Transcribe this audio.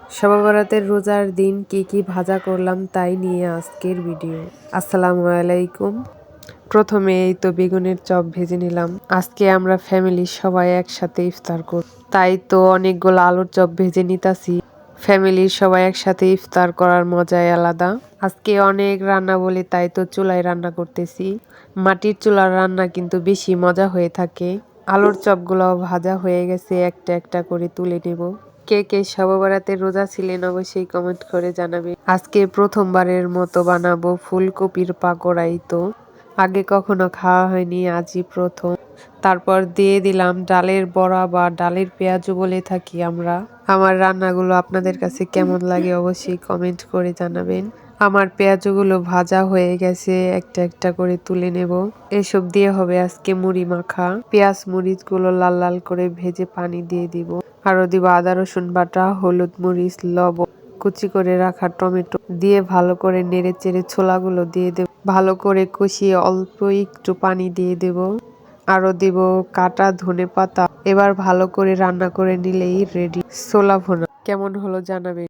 শবে বরাতের রোজার দিন কি কি ভাজা করলাম তাই নিয়ে আজকের ভিডিও। আসসালামু আলাইকুম। প্রথমে এই তো বেগুনের চপ ভেজে নিলাম। আজকে আমরা ফ্যামিলির সবাই একসাথে ইফতার করব, তাই তো অনেকগুলো আলুর চপ ভেজে নিতাছি। ফ্যামিলির সবাই একসাথে ইফতার করার মজাই আলাদা। আজকে অনেক রান্না বলি, তাই তো চুলায় রান্না করতেছি। মাটির চুলার রান্না কিন্তু বেশি মজা হয়ে থাকে। আলুর চপগুলো ভাজা হয়ে গেছে, একটা একটা করে তুলে নেব। কে কে শবে বরাতে রোজা ছিলেন অবশ্যই কমেন্ট করে জানাবে। আজকে প্রথমবারের মতো বানাবো ফুলকপির পাকোড়াই, তো আগে কখনো খাওয়া হয়নি, আজই প্রথম। তারপর দিয়ে দিলাম ডালের বড়া বা ডালের পেঁয়াজু বলে থাকি আমরা। আমার রান্নাগুলো আপনাদের কাছে কেমন লাগে অবশ্যই কমেন্ট করে জানাবেন। আমার পেঁয়াজগুলো ভাজা হয়ে গেছে, একটা একটা করে তুলে নেব। এসব দিয়ে হবে আজকে মুড়ি মাখা। পেঁয়াজ মরিচগুলো লাল লাল করে ভেজে পানি দিয়ে দিব। আরো দিব আদা রসুন বাটা, হলুদ মরিচ লবণ, কুচি করে রাখা টমেটো দিয়ে ভালো করে নেড়ে চেড়ে ছোলাগুলো দিয়ে দেব। ভালো করে কষিয়ে অল্প একটু পানি দিয়ে দেব। আরো দিব কাটা ধনে পাতা। এবার ভালো করে রান্না করে নিলেই রেডি ছোলা ভুনা। কেমন হলো জানাবে।